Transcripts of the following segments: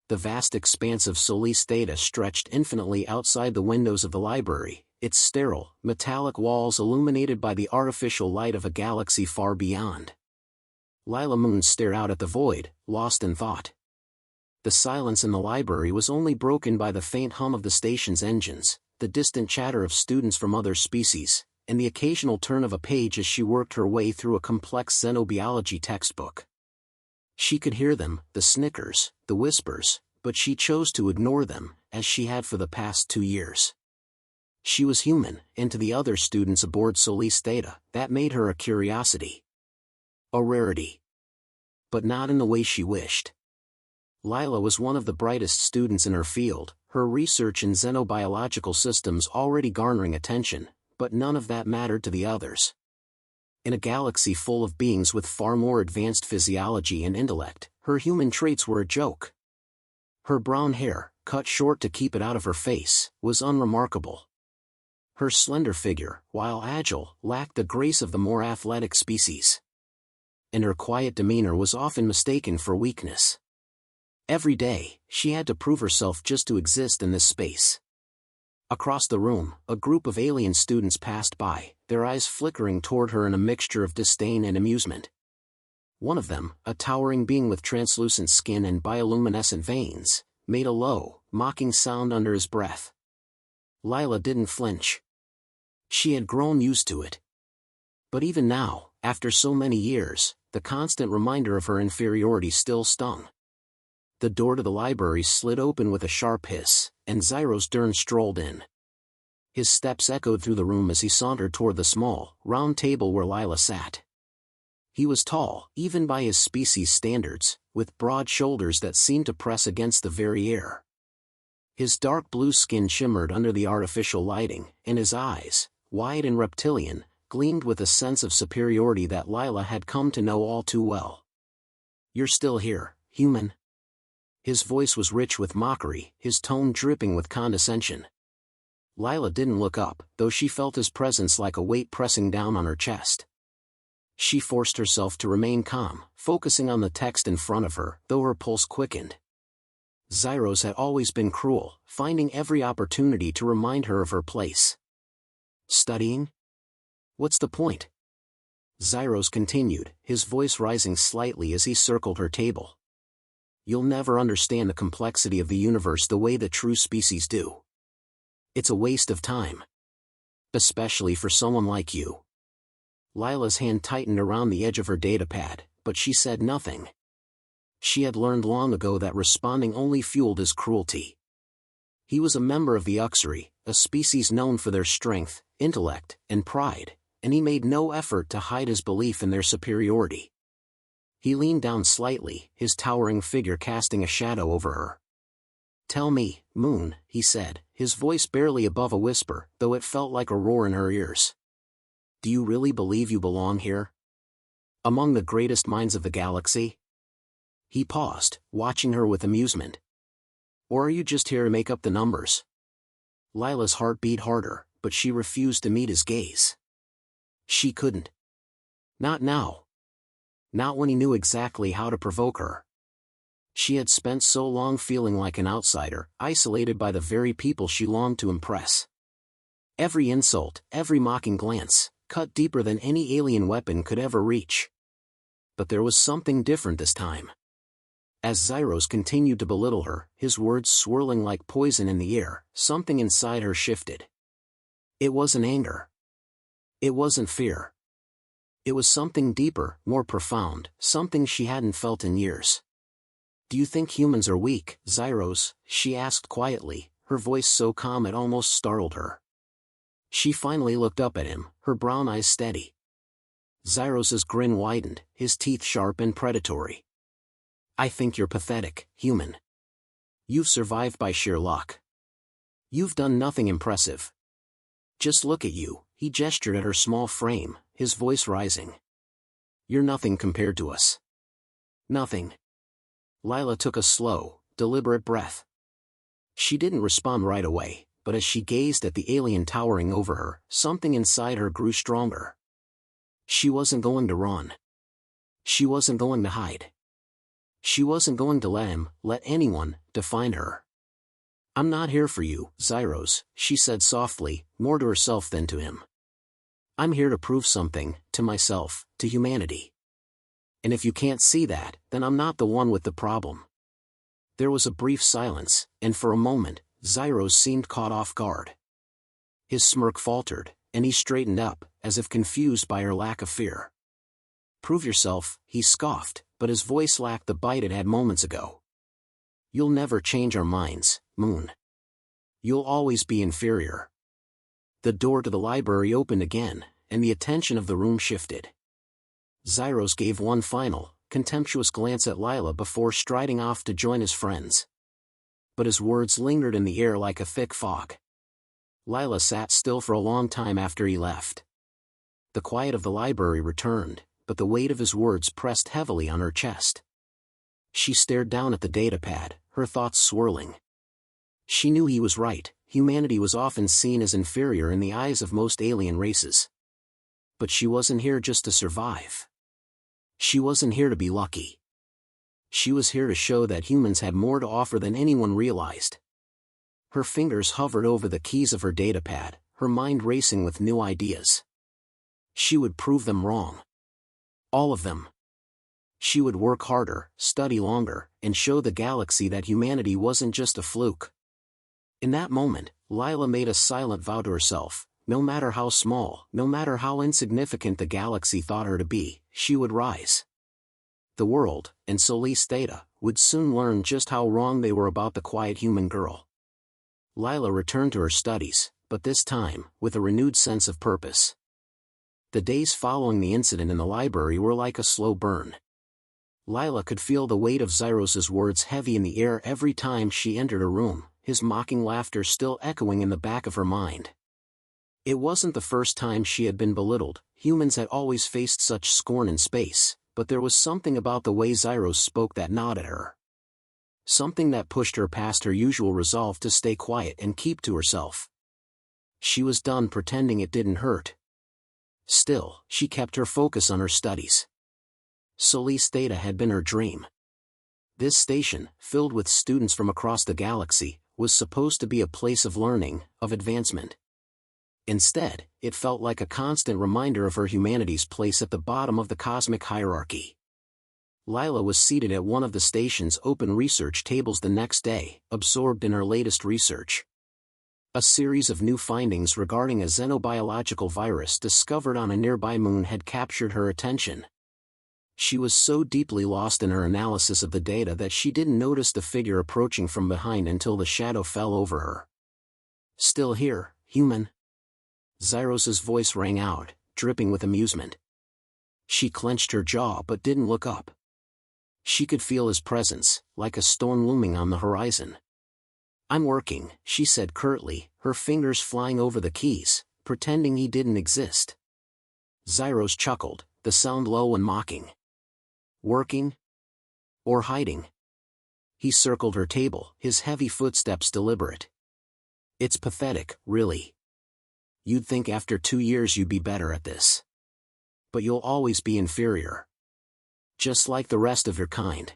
The vast expanse of Solis Theta stretched infinitely outside the windows of the library, its sterile, metallic walls illuminated by the artificial light of a galaxy far beyond. Lila Moon stared out at the void, lost in thought. The silence in the library was only broken by the faint hum of the station's engines, the distant chatter of students from other species, and the occasional turn of a page as she worked her way through a complex xenobiology textbook. She could hear them, the snickers, the whispers, but she chose to ignore them, as she had for the past 2 years. She was human, and to the other students aboard Solis Theta, that made her a curiosity. A rarity. But not in the way she wished. Lila was one of the brightest students in her field, her research in xenobiological systems already garnering attention, but none of that mattered to the others. In a galaxy full of beings with far more advanced physiology and intellect, her human traits were a joke. Her brown hair, cut short to keep it out of her face, was unremarkable. Her slender figure, while agile, lacked the grace of the more athletic species. And her quiet demeanor was often mistaken for weakness. Every day, she had to prove herself just to exist in this space. Across the room, a group of alien students passed by, their eyes flickering toward her in a mixture of disdain and amusement. One of them, a towering being with translucent skin and bioluminescent veins, made a low, mocking sound under his breath. Lila didn't flinch. She had grown used to it. But even now, after so many years, the constant reminder of her inferiority still stung. The door to the library slid open with a sharp hiss, and Xyros Durn strolled in. His steps echoed through the room as he sauntered toward the small, round table where Lila sat. He was tall, even by his species' standards, with broad shoulders that seemed to press against the very air. His dark blue skin shimmered under the artificial lighting, and his eyes, wide and reptilian, gleamed with a sense of superiority that Lila had come to know all too well. "You're still here, human?" His voice was rich with mockery, his tone dripping with condescension. Lila didn't look up, though she felt his presence like a weight pressing down on her chest. She forced herself to remain calm, focusing on the text in front of her, though her pulse quickened. Xyros had always been cruel, finding every opportunity to remind her of her place. "Studying? What's the point?" Xyros continued, his voice rising slightly as he circled her table. "You'll never understand the complexity of the universe the way the true species do. It's a waste of time. Especially for someone like you." Lila's hand tightened around the edge of her datapad, but she said nothing. She had learned long ago that responding only fueled his cruelty. He was a member of the Uxery, a species known for their strength, intellect, and pride, and he made no effort to hide his belief in their superiority. He leaned down slightly, his towering figure casting a shadow over her. "Tell me, Moon," he said, his voice barely above a whisper, though it felt like a roar in her ears. "Do you really believe you belong here? Among the greatest minds of the galaxy?" He paused, watching her with amusement. "Or are you just here to make up the numbers?" Lila's heart beat harder, but she refused to meet his gaze. She couldn't. Not now. Not when he knew exactly how to provoke her. She had spent so long feeling like an outsider, isolated by the very people she longed to impress. Every insult, every mocking glance, cut deeper than any alien weapon could ever reach. But there was something different this time. As Xyros continued to belittle her, his words swirling like poison in the air, something inside her shifted. It wasn't anger. It wasn't fear. It was something deeper, more profound, something she hadn't felt in years. "Do you think humans are weak, Xyros?" she asked quietly, her voice so calm it almost startled her. She finally looked up at him, her brown eyes steady. Xyros's grin widened, his teeth sharp and predatory. "I think you're pathetic, human. You've survived by sheer luck. You've done nothing impressive. Just look at you," he gestured at her small frame, his voice rising. "You're nothing compared to us. Nothing." Lila took a slow, deliberate breath. She didn't respond right away, but as she gazed at the alien towering over her, something inside her grew stronger. She wasn't going to run. She wasn't going to hide. She wasn't going to let anyone, define her. "I'm not here for you, Xyros," she said softly, more to herself than to him. "I'm here to prove something, to myself, to humanity. And if you can't see that, then I'm not the one with the problem." There was a brief silence, and for a moment, Xyros seemed caught off guard. His smirk faltered, and he straightened up, as if confused by her lack of fear. "Prove yourself," he scoffed, but his voice lacked the bite it had moments ago. "You'll never change our minds, Moon. You'll always be inferior." The door to the library opened again, and the attention of the room shifted. Xyros gave one final, contemptuous glance at Lila before striding off to join his friends. But his words lingered in the air like a thick fog. Lila sat still for a long time after he left. The quiet of the library returned, but the weight of his words pressed heavily on her chest. She stared down at the datapad, her thoughts swirling. She knew he was right, humanity was often seen as inferior in the eyes of most alien races. But she wasn't here just to survive. She wasn't here to be lucky. She was here to show that humans had more to offer than anyone realized. Her fingers hovered over the keys of her datapad, her mind racing with new ideas. She would prove them wrong. All of them. She would work harder, study longer, and show the galaxy that humanity wasn't just a fluke. In that moment, Lila made a silent vow to herself: no matter how small, no matter how insignificant the galaxy thought her to be, she would rise. The world, and Solis Theta, would soon learn just how wrong they were about the quiet human girl. Lila returned to her studies, but this time, with a renewed sense of purpose. The days following the incident in the library were like a slow burn. Lila could feel the weight of Xyros's words heavy in the air every time she entered a room, his mocking laughter still echoing in the back of her mind. It wasn't the first time she had been belittled, humans had always faced such scorn in space, but there was something about the way Xyros spoke that gnawed at her. Something that pushed her past her usual resolve to stay quiet and keep to herself. She was done pretending it didn't hurt. Still, she kept her focus on her studies. Solis Theta had been her dream. This station, filled with students from across the galaxy, was supposed to be a place of learning, of advancement. Instead, it felt like a constant reminder of her humanity's place at the bottom of the cosmic hierarchy. Lila was seated at one of the station's open research tables the next day, absorbed in her latest research. A series of new findings regarding a xenobiological virus discovered on a nearby moon had captured her attention. She was so deeply lost in her analysis of the data that she didn't notice the figure approaching from behind until the shadow fell over her. "Still here, human?" Xyros's voice rang out, dripping with amusement. She clenched her jaw but didn't look up. She could feel his presence, like a storm looming on the horizon. "I'm working," she said curtly, her fingers flying over the keys, pretending he didn't exist. Xyros chuckled, the sound low and mocking. "Working? Or hiding?" He circled her table, his heavy footsteps deliberate. "It's pathetic, really. You'd think after 2 years you'd be better at this. But you'll always be inferior. Just like the rest of your kind."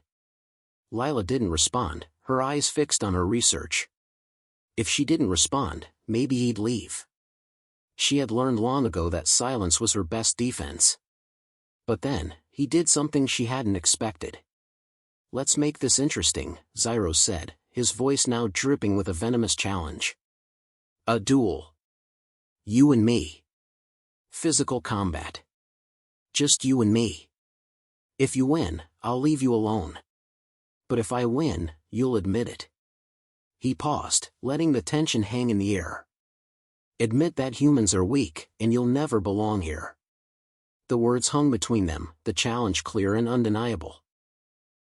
Lila didn't respond, her eyes fixed on her research. If she didn't respond, maybe he'd leave. She had learned long ago that silence was her best defense. But then, he did something she hadn't expected. "Let's make this interesting," Xyros said, his voice now dripping with a venomous challenge. "A duel. You and me. Physical combat. Just you and me. If you win, I'll leave you alone. But if I win, you'll admit it." He paused, letting the tension hang in the air. "Admit that humans are weak, and you'll never belong here." The words hung between them, the challenge clear and undeniable.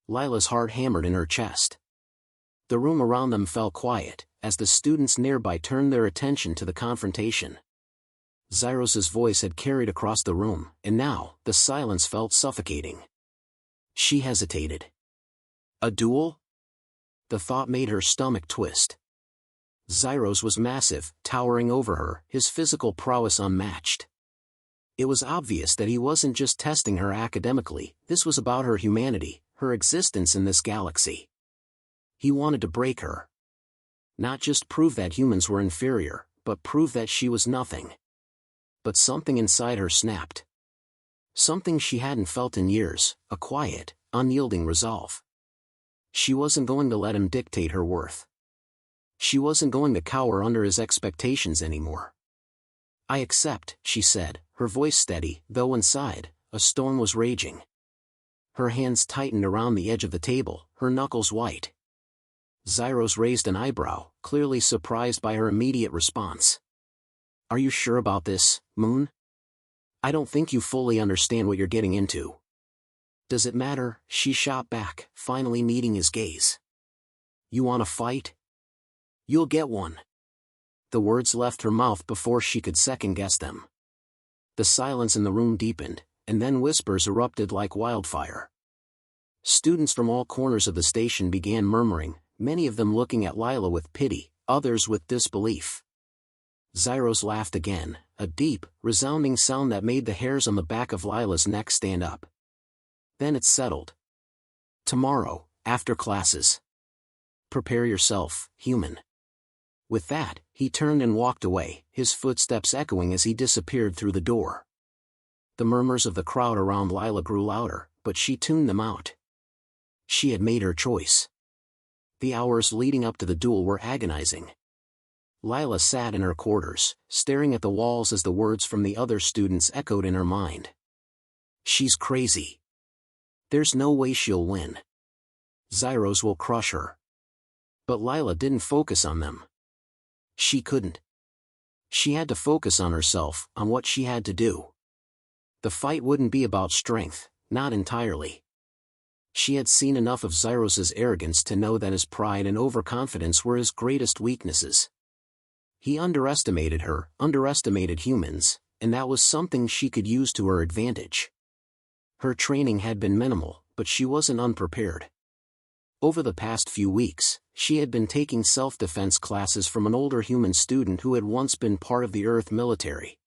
Lila's heart hammered in her chest. The room around them fell quiet, as the students nearby turned their attention to the confrontation. Xyros's voice had carried across the room, and now, the silence felt suffocating. She hesitated. A duel? The thought made her stomach twist. Xyros was massive, towering over her, his physical prowess unmatched. It was obvious that he wasn't just testing her academically, this was about her humanity, her existence in this galaxy. He wanted to break her. Not just prove that humans were inferior, but prove that she was nothing. But something inside her snapped. Something she hadn't felt in years, a quiet, unyielding resolve. She wasn't going to let him dictate her worth. She wasn't going to cower under his expectations anymore. "I accept," she said, her voice steady, though inside, a storm was raging. Her hands tightened around the edge of the table, her knuckles white. Xyros raised an eyebrow, clearly surprised by her immediate response. "Are you sure about this, Moon? I don't think you fully understand what you're getting into." "Does it matter?" she shot back, finally meeting his gaze. "You want a fight? You'll get one." The words left her mouth before she could second-guess them. The silence in the room deepened, and then whispers erupted like wildfire. Students from all corners of the station began murmuring, many of them looking at Lila with pity, others with disbelief. Xyros laughed again, a deep, resounding sound that made the hairs on the back of Lila's neck stand up. "Then it's settled. Tomorrow, after classes. Prepare yourself, human." With that, he turned and walked away, his footsteps echoing as he disappeared through the door. The murmurs of the crowd around Lila grew louder, but she tuned them out. She had made her choice. The hours leading up to the duel were agonizing. Lila sat in her quarters, staring at the walls as the words from the other students echoed in her mind. "She's crazy. There's no way she'll win. Xyros will crush her." But Lila didn't focus on them. She couldn't. She had to focus on herself, on what she had to do. The fight wouldn't be about strength, not entirely. She had seen enough of Xyros' arrogance to know that his pride and overconfidence were his greatest weaknesses. He underestimated her, underestimated humans, and that was something she could use to her advantage. Her training had been minimal, but she wasn't unprepared. Over the past few weeks, she had been taking self-defense classes from an older human student who had once been part of the Earth military.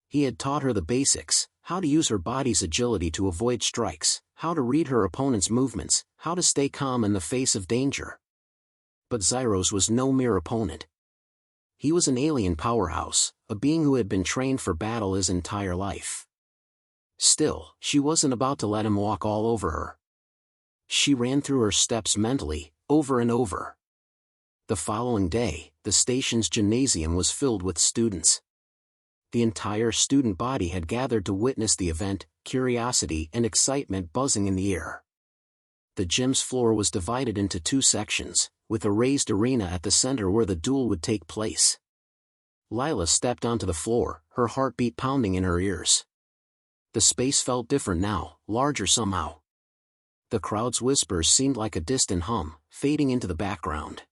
He had taught her the basics, how to use her body's agility to avoid strikes, how to read her opponent's movements, how to stay calm in the face of danger. But Xyros was no mere opponent. He was an alien powerhouse, a being who had been trained for battle his entire life. Still, she wasn't about to let him walk all over her. She ran through her steps mentally, over and over. The following day, the station's gymnasium was filled with students. The entire student body had gathered to witness the event, curiosity and excitement buzzing in the air. The gym's floor was divided into two sections, with a raised arena at the center where the duel would take place. Lila stepped onto the floor, her heartbeat pounding in her ears. The space felt different now, larger somehow. The crowd's whispers seemed like a distant hum, fading into the background.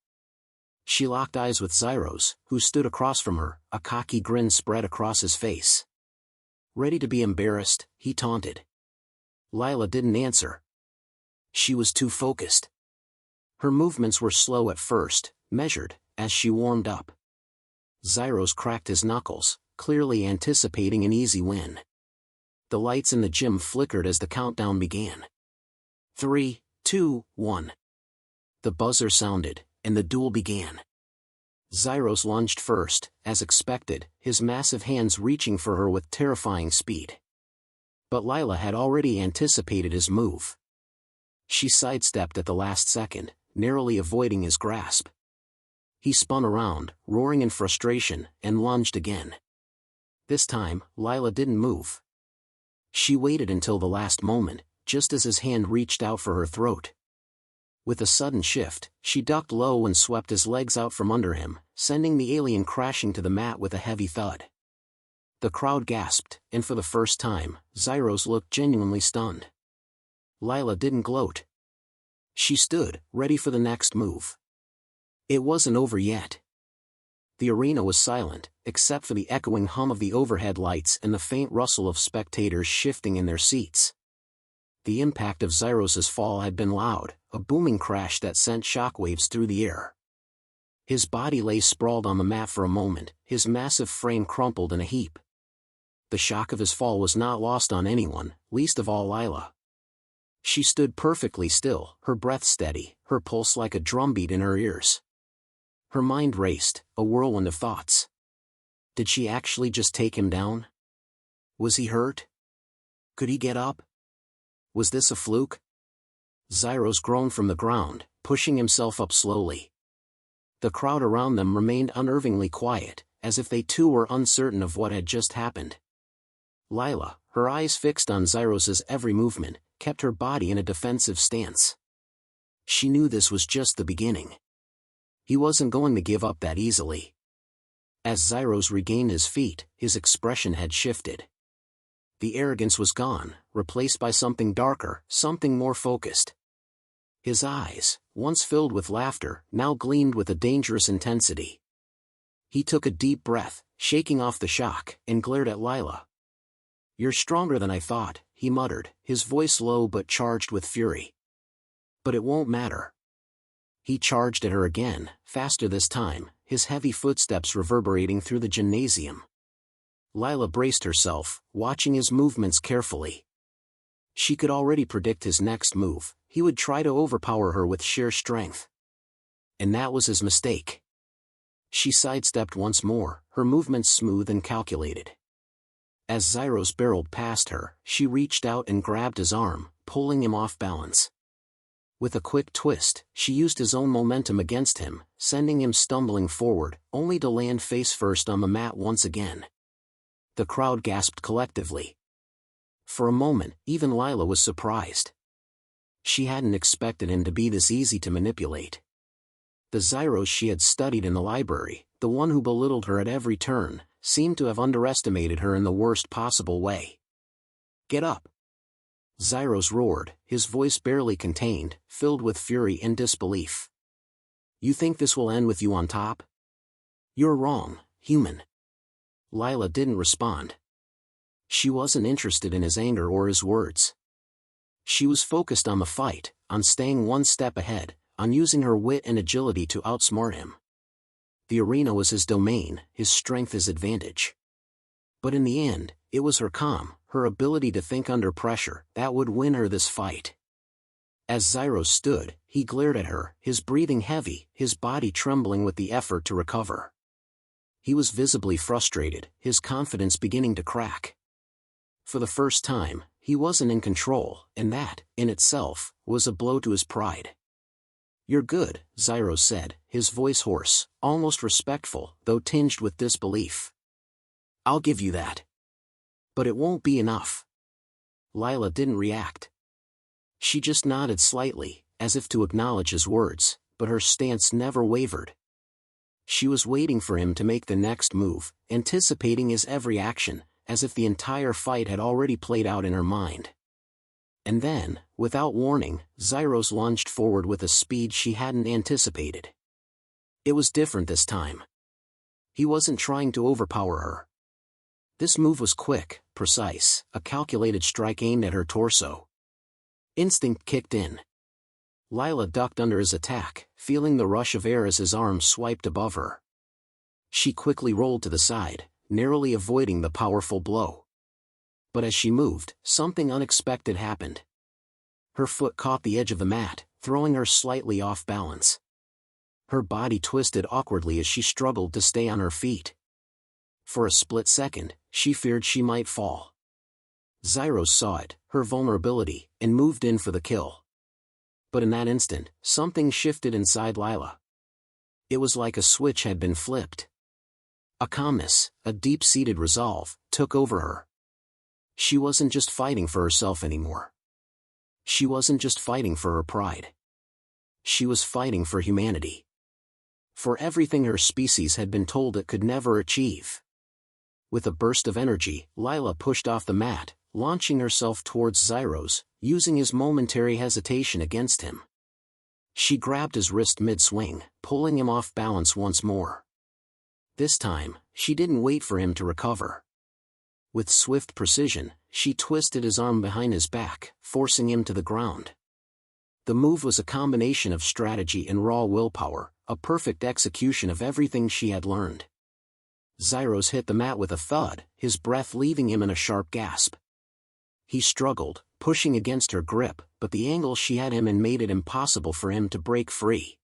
She locked eyes with Xyros, who stood across from her, a cocky grin spread across his face. "Ready to be embarrassed?" he taunted. Lila didn't answer. She was too focused. Her movements were slow at first, measured, as she warmed up. Xyros cracked his knuckles, clearly anticipating an easy win. The lights in the gym flickered as the countdown began. 3, 2, 1. The buzzer sounded, and the duel began. Xyros lunged first, as expected, his massive hands reaching for her with terrifying speed. But Lila had already anticipated his move. She sidestepped at the last second, narrowly avoiding his grasp. He spun around, roaring in frustration, and lunged again. This time, Lila didn't move. She waited until the last moment, just as his hand reached out for her throat. With a sudden shift, she ducked low and swept his legs out from under him, sending the alien crashing to the mat with a heavy thud. The crowd gasped, and for the first time, Xyros looked genuinely stunned. Lila didn't gloat. She stood, ready for the next move. It wasn't over yet. The arena was silent, except for the echoing hum of the overhead lights and the faint rustle of spectators shifting in their seats. The impact of Xyros' fall had been loud, a booming crash that sent shockwaves through the air. His body lay sprawled on the mat for a moment, his massive frame crumpled in a heap. The shock of his fall was not lost on anyone, least of all Lila. She stood perfectly still, her breath steady, her pulse like a drumbeat in her ears. Her mind raced, a whirlwind of thoughts. Did she actually just take him down? Was he hurt? Could he get up? Was this a fluke? Xyros groaned from the ground, pushing himself up slowly. The crowd around them remained unnervingly quiet, as if they too were uncertain of what had just happened. Lila, her eyes fixed on Xyros's every movement, kept her body in a defensive stance. She knew this was just the beginning. He wasn't going to give up that easily. As Xyros regained his feet, his expression had shifted. The arrogance was gone, replaced by something darker, something more focused. His eyes, once filled with laughter, now gleamed with a dangerous intensity. He took a deep breath, shaking off the shock, and glared at Lila. "You're stronger than I thought," he muttered, his voice low but charged with fury. "But it won't matter." He charged at her again, faster this time, his heavy footsteps reverberating through the gymnasium. Lila braced herself, watching his movements carefully. She could already predict his next move. He would try to overpower her with sheer strength. And that was his mistake. She sidestepped once more, her movements smooth and calculated. As Xyros barreled past her, she reached out and grabbed his arm, pulling him off balance. With a quick twist, she used his own momentum against him, sending him stumbling forward, only to land face first on the mat once again. The crowd gasped collectively. For a moment, even Lila was surprised. She hadn't expected him to be this easy to manipulate. The Xyros she had studied in the library, the one who belittled her at every turn, seemed to have underestimated her in the worst possible way. "Get up!" Xyros roared, his voice barely contained, filled with fury and disbelief. "You think this will end with you on top? You're wrong, human." Lila didn't respond. She wasn't interested in his anger or his words. She was focused on the fight, on staying one step ahead, on using her wit and agility to outsmart him. The arena was his domain, his strength his advantage. But in the end, it was her calm, her ability to think under pressure, that would win her this fight. As Xyros stood, he glared at her, his breathing heavy, his body trembling with the effort to recover. He was visibly frustrated, his confidence beginning to crack. For the first time, he wasn't in control, and that, in itself, was a blow to his pride. "You're good," Xyros said, his voice hoarse, almost respectful, though tinged with disbelief. "I'll give you that. But it won't be enough." Lila didn't react. She just nodded slightly, as if to acknowledge his words, but her stance never wavered. She was waiting for him to make the next move, anticipating his every action, as if the entire fight had already played out in her mind. And then, without warning, Xyros lunged forward with a speed she hadn't anticipated. It was different this time. He wasn't trying to overpower her. This move was quick, precise, a calculated strike aimed at her torso. Instinct kicked in. Lila ducked under his attack, feeling the rush of air as his arm swiped above her. She quickly rolled to the side, narrowly avoiding the powerful blow. But as she moved, something unexpected happened. Her foot caught the edge of the mat, throwing her slightly off balance. Her body twisted awkwardly as she struggled to stay on her feet. For a split second, she feared she might fall. Xyros saw it, her vulnerability, and moved in for the kill. But in that instant, something shifted inside Lila. It was like a switch had been flipped. A calmness, a deep-seated resolve, took over her. She wasn't just fighting for herself anymore. She wasn't just fighting for her pride. She was fighting for humanity. For everything her species had been told it could never achieve. With a burst of energy, Lila pushed off the mat, launching herself towards Xyros, using his momentary hesitation against him. She grabbed his wrist mid-swing, pulling him off balance once more. This time, she didn't wait for him to recover. With swift precision, she twisted his arm behind his back, forcing him to the ground. The move was a combination of strategy and raw willpower, a perfect execution of everything she had learned. Xyros hit the mat with a thud, his breath leaving him in a sharp gasp. He struggled, pushing against her grip, but the angle she had him in made it impossible for him to break free.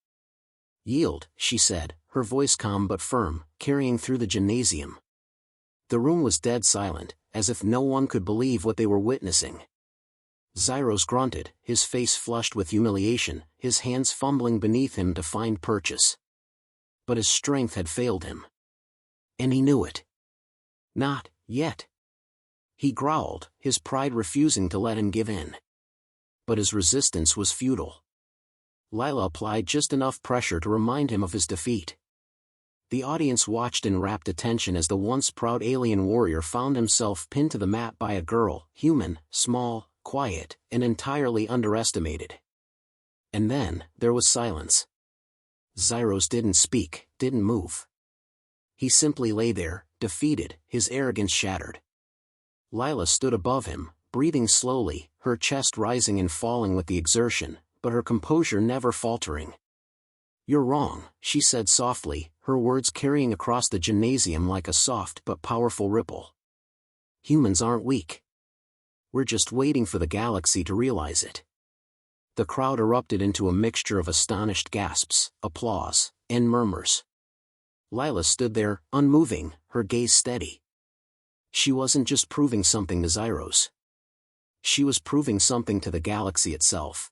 "Yield," she said, her voice calm but firm, carrying through the gymnasium. The room was dead silent, as if no one could believe what they were witnessing. Xyros grunted, his face flushed with humiliation, his hands fumbling beneath him to find purchase. But his strength had failed him. And he knew it. "Not yet," he growled, his pride refusing to let him give in. But his resistance was futile. Lila applied just enough pressure to remind him of his defeat. The audience watched in rapt attention as the once proud alien warrior found himself pinned to the mat by a girl, human, small, quiet, and entirely underestimated. And then, there was silence. Xyros didn't speak, didn't move. He simply lay there, defeated, his arrogance shattered. Lila stood above him, breathing slowly, her chest rising and falling with the exertion, but her composure never faltering. "You're wrong," she said softly, her words carrying across the gymnasium like a soft but powerful ripple. "Humans aren't weak. We're just waiting for the galaxy to realize it." The crowd erupted into a mixture of astonished gasps, applause, and murmurs. Lila stood there, unmoving, her gaze steady. She wasn't just proving something to Xyros. She was proving something to the galaxy itself.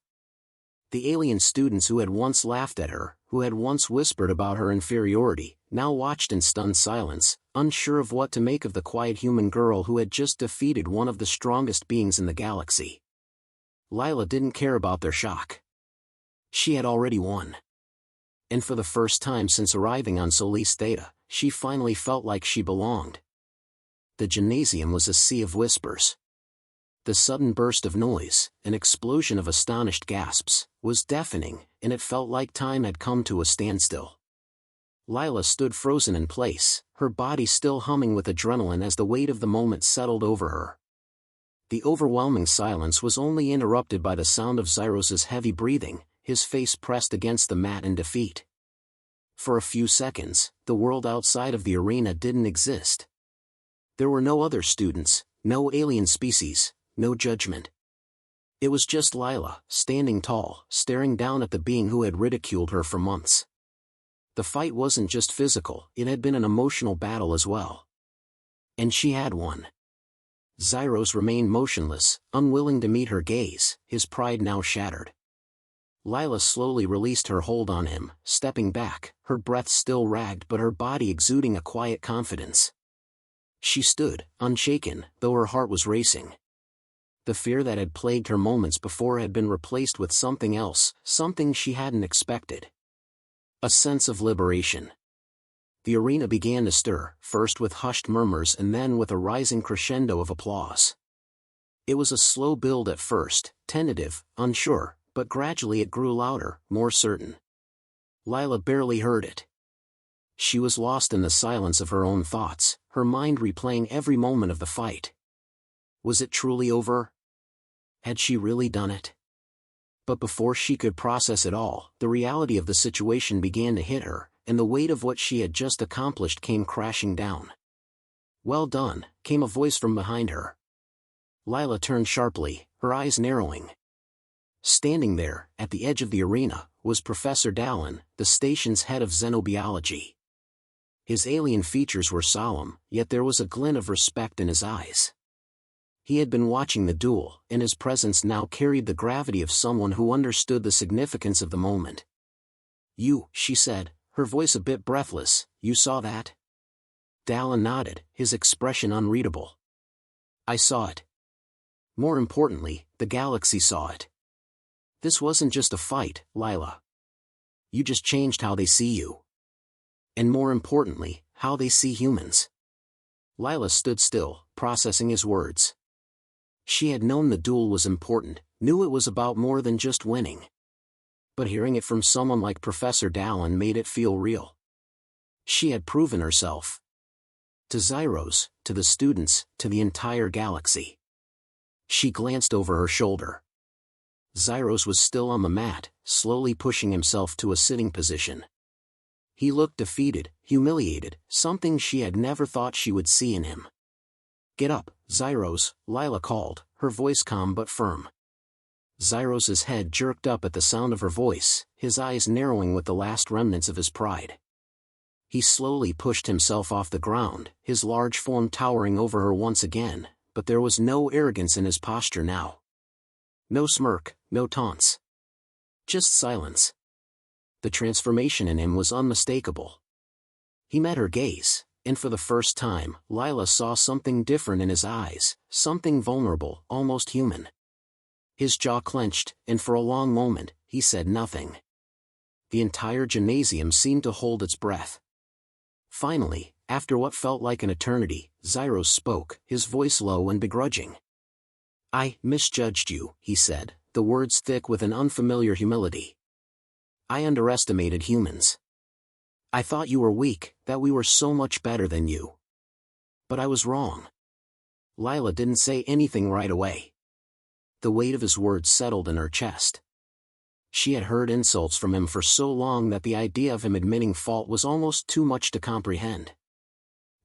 The alien students who had once laughed at her, who had once whispered about her inferiority, now watched in stunned silence, unsure of what to make of the quiet human girl who had just defeated one of the strongest beings in the galaxy. Lila didn't care about their shock. She had already won. And for the first time since arriving on Solis Theta, she finally felt like she belonged. The gymnasium was a sea of whispers. The sudden burst of noise, an explosion of astonished gasps, was deafening, and it felt like time had come to a standstill. Lila stood frozen in place, her body still humming with adrenaline as the weight of the moment settled over her. The overwhelming silence was only interrupted by the sound of Xyros's heavy breathing, his face pressed against the mat in defeat. For a few seconds, the world outside of the arena didn't exist. There were no other students, no alien species, no judgment. It was just Lila, standing tall, staring down at the being who had ridiculed her for months. The fight wasn't just physical, it had been an emotional battle as well. And she had won. Xyros remained motionless, unwilling to meet her gaze, his pride now shattered. Lila slowly released her hold on him, stepping back, her breath still ragged but her body exuding a quiet confidence. She stood, unshaken, though her heart was racing. The fear that had plagued her moments before had been replaced with something else, something she hadn't expected. A sense of liberation. The arena began to stir, first with hushed murmurs and then with a rising crescendo of applause. It was a slow build at first, tentative, unsure, but gradually it grew louder, more certain. Lila barely heard it. She was lost in the silence of her own thoughts, her mind replaying every moment of the fight. Was it truly over? Had she really done it? But before she could process it all, the reality of the situation began to hit her, and the weight of what she had just accomplished came crashing down. "Well done," came a voice from behind her. Lila turned sharply, her eyes narrowing. Standing there, at the edge of the arena, was Professor Dallin, the station's head of xenobiology. His alien features were solemn, yet there was a glint of respect in his eyes. He had been watching the duel, and his presence now carried the gravity of someone who understood the significance of the moment. "You," she said, her voice a bit breathless, "you saw that?" Dallin nodded, his expression unreadable. "I saw it. More importantly, the galaxy saw it. This wasn't just a fight, Lila. You just changed how they see you. And more importantly, how they see humans." Lila stood still, processing his words. She had known the duel was important, knew it was about more than just winning. But hearing it from someone like Professor Dallin made it feel real. She had proven herself. To Xyros, to the students, to the entire galaxy. She glanced over her shoulder. Xyros was still on the mat, slowly pushing himself to a sitting position. He looked defeated, humiliated, something she had never thought she would see in him. "Get up, Xyros," Lila called, her voice calm but firm. Xyros's head jerked up at the sound of her voice, his eyes narrowing with the last remnants of his pride. He slowly pushed himself off the ground, his large form towering over her once again, but there was no arrogance in his posture now. No smirk, no taunts. Just silence. The transformation in him was unmistakable. He met her gaze, and for the first time, Lila saw something different in his eyes, something vulnerable, almost human. His jaw clenched, and for a long moment, he said nothing. The entire gymnasium seemed to hold its breath. Finally, after what felt like an eternity, Xyros spoke, his voice low and begrudging. "I misjudged you," he said, the words thick with an unfamiliar humility. "I underestimated humans. I thought you were weak, that we were so much better than you. But I was wrong." Lila didn't say anything right away. The weight of his words settled in her chest. She had heard insults from him for so long that the idea of him admitting fault was almost too much to comprehend.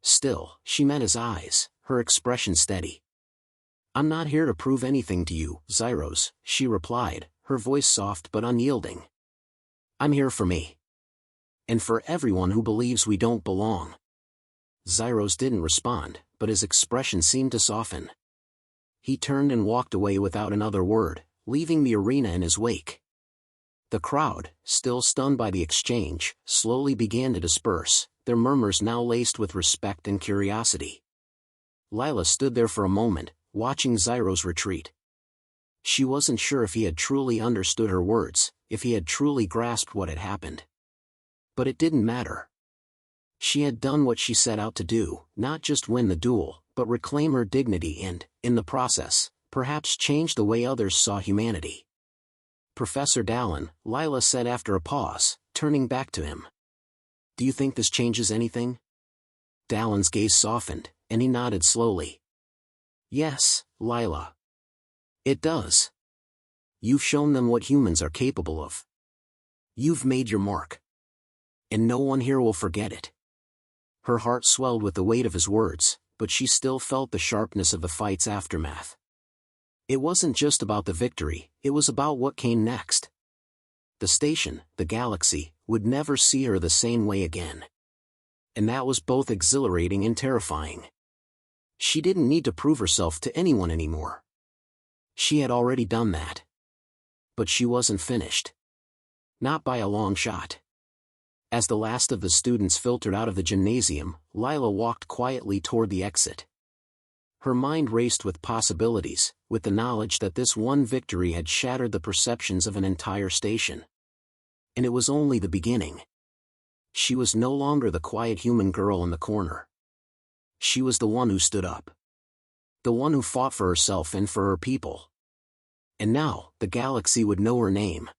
Still, she met his eyes, her expression steady. "I'm not here to prove anything to you, Xyros," she replied, her voice soft but unyielding. "I'm here for me. And for everyone who believes we don't belong." Xyros didn't respond, but his expression seemed to soften. He turned and walked away without another word, leaving the arena in his wake. The crowd, still stunned by the exchange, slowly began to disperse, their murmurs now laced with respect and curiosity. Lila stood there for a moment, watching Xyros retreat. She wasn't sure if he had truly understood her words, if he had truly grasped what had happened. But it didn't matter. She had done what she set out to do, not just win the duel, but reclaim her dignity and, in the process, perhaps change the way others saw humanity. "Professor Dallin," Lila said after a pause, turning back to him. "Do you think this changes anything?" Dallin's gaze softened, and he nodded slowly. "Yes, Lila. It does. You've shown them what humans are capable of. You've made your mark. And no one here will forget it." Her heart swelled with the weight of his words, but she still felt the sharpness of the fight's aftermath. It wasn't just about the victory, it was about what came next. The station, the galaxy, would never see her the same way again. And that was both exhilarating and terrifying. She didn't need to prove herself to anyone anymore. She had already done that. But she wasn't finished. Not by a long shot. As the last of the students filtered out of the gymnasium, Lila walked quietly toward the exit. Her mind raced with possibilities, with the knowledge that this one victory had shattered the perceptions of an entire station. And it was only the beginning. She was no longer the quiet human girl in the corner. She was the one who stood up. The one who fought for herself and for her people. And now, the galaxy would know her name.